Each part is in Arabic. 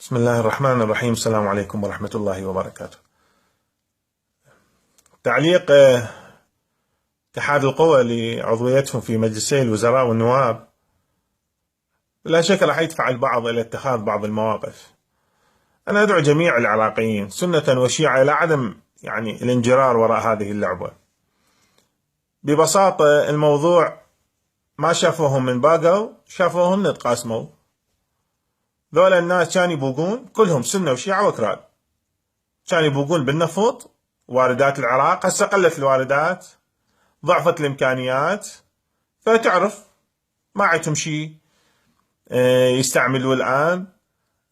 بسم الله الرحمن الرحيم. السلام عليكم ورحمة الله وبركاته. تعليق اتحاد القوى لعضويتهم في مجلسي الوزراء والنواب لا شك راح يدفع البعض إلى اتخاذ بعض المواقف. أنا أدعو جميع العراقيين سنة وشيعة إلى عدم الانجرار وراء هذه اللعبة. ببساطة الموضوع ما شافوهم من باقوا، شافوهم نتقاسموا. ذولا الناس كانوا يبوقون كلهم سنة وشيعة وكراد، كانوا يبوقون بالنفط واردات العراق. هسه قلت الواردات، ضعفت الإمكانيات، فتعرف ما عندهم شيء يستعملوا الآن.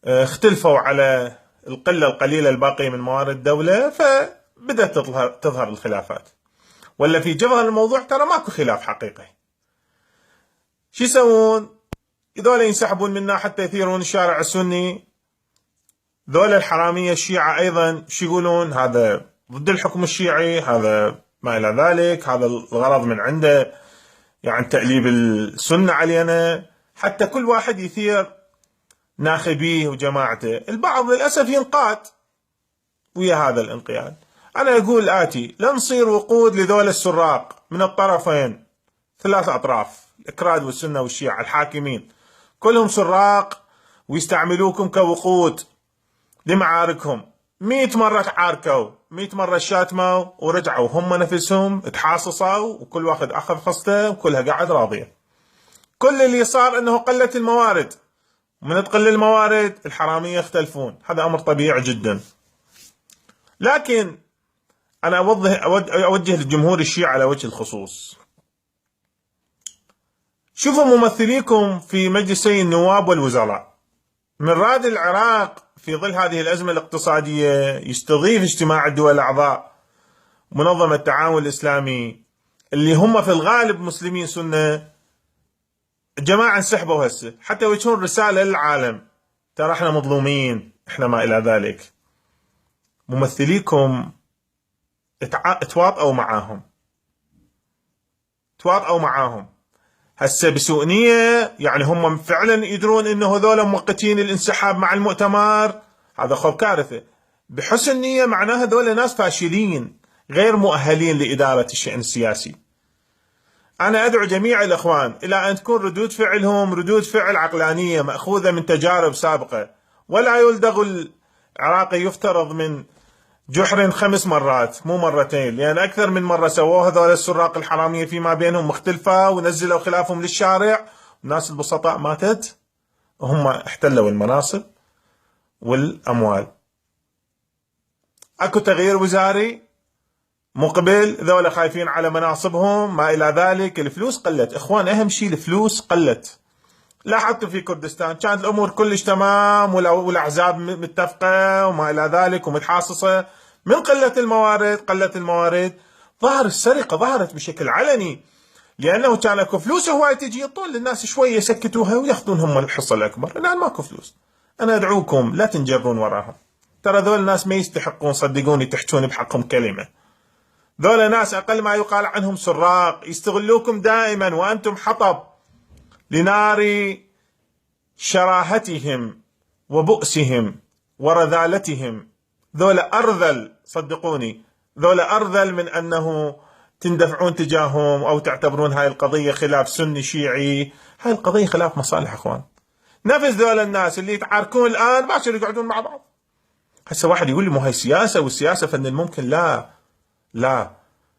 اختلفوا على القلة القليلة الباقية من موارد الدولة، فبدأت تظهر الخلافات. ولا في جوهر الموضوع ترى ماكو خلاف حقيقي. شو يسوون؟ ذولا ينسحبون منا حتى يثيرون الشارع السني. ذولا الحرامية الشيعة أيضا شو يقولون؟ هذا ضد الحكم الشيعي، هذا ما إلى ذلك، هذا الغرض من عنده تأليب السنة علينا، حتى كل واحد يثير ناخبيه وجماعته. البعض للأسف ينقاد ويا هذا الانقياد. أنا أقول الآتي: لا نصير وقود لذول السراق من الطرفين، ثلاث أطراف، الإكراد والسنة والشيعة الحاكمين، كلهم سراق ويستعملوكم كوقود لمعاركهم. 100 مرة تعاركوا، 100 مرة شاتموا ورجعوا هم نفسهم تحاصصوا، وكل واحد أخذ خصته وكلها قاعد راضية. كل اللي صار أنه قلت الموارد، ومن تقل الموارد الحرامية يختلفون. هذا أمر طبيعي جدا. لكن أنا أوجه للجمهور الشيعي على وجه الخصوص: شوفوا ممثليكم في مجلسي النواب والوزراء. من راد العراق في ظل هذه الأزمة الاقتصادية يستضيف اجتماع الدول الأعضاء منظمة التعاون الإسلامي اللي هم في الغالب مسلمين سنة. الجماعة انسحبوا هسه حتى يوجهون رسالة للعالم: ترى احنا مظلومين، احنا ما إلى ذلك. ممثليكم تواطئوا معاهم هسه بسوء نية. هم فعلا يدرون انه هذول مؤقتين الانسحاب مع المؤتمر، هذا خوف كارثة. بحسن نية معناها هذول ناس فاشلين غير مؤهلين لإدارة الشأن السياسي. أنا أدعو جميع الإخوان إلى أن تكون ردود فعلهم ردود فعل عقلانية مأخوذة من تجارب سابقة، ولا يلدغ العراقي يفترض من جحر 5 مرات مو مرتين، لأن أكثر من مرة سووه هذول السراق الحرامية فيما بينهم مختلفة، ونزلوا خلافهم للشارع. الناس البسطاء ماتت، هم احتلوا المناصب والأموال. أكو تغيير وزاري مقبل، ذولا خايفين على مناصبهم ما إلى ذلك. الفلوس قلت إخوان، أهم شيء الفلوس قلت. لاحظت في كردستان كانت الأمور كلش تمام، والأحزاب متفقة وما إلى ذلك ومتحاصصة. من قلت الموارد ظهر السرقة، ظهرت بشكل علني، لأنه كان اكو فلوس هواي تجي يطول للناس شوية يسكتوها وياخذون هم الحصة الأكبر. الآن ماكو فلوس. أنا أدعوكم لا تنجرون وراهم، ترى ذول الناس ما يستحقون، صدقوني، تحجون بحقهم كلمة. ذول ناس أقل ما يقال عنهم سراق، يستغلوكم دائما وأنتم حطب لنار شراهتهم وبؤسهم ورذالتهم. ذولا أرذل، صدقوني، ذولا أرذل من أنه تندفعون تجاههم أو تعتبرون هاي القضية خلاف سني شيعي. هاي القضية خلاف مصالح أخوان. نفس ذولا الناس اللي يتعاركون الآن باشر يقعدون مع بعض. هسه واحد يقول لي مو هاي سياسة، والسياسة فن الممكن. لا،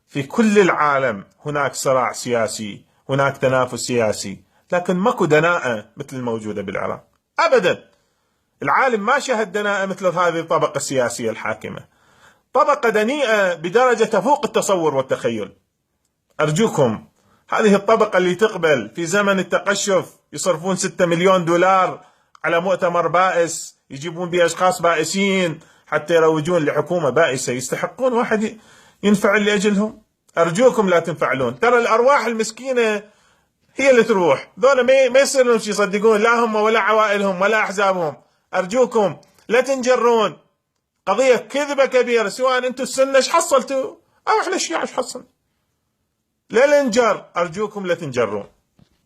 في كل العالم هناك صراع سياسي، هناك تنافس سياسي، لكن ماكو دناءة مثل الموجودة بالعراق أبدا. العالم ما شهد دناءة مثل هذه الطبقة السياسية الحاكمة، طبقة دنيئة بدرجة تفوق التصور والتخيل. أرجوكم، هذه الطبقة اللي تقبل في زمن التقشف يصرفون 6 مليون دولار على مؤتمر بائس، يجيبون به أشخاص بائسين حتى يروجون لحكومة بائسة، يستحقون واحد ينفعل لأجلهم؟ أرجوكم لا تنفعلون. ترى الأرواح المسكينة هي اللي تروح. ذولا ما يصير لهم شيء، صدقون، لا هم ولا عوائلهم ولا أحزابهم. أرجوكم لا تنجرون. قضية كذبة كبيرة، سواء أنتم السنة ايش حصلتوا أو احنا الشيعة ايش حصلنا. لا ننجر، أرجوكم لا تنجرون.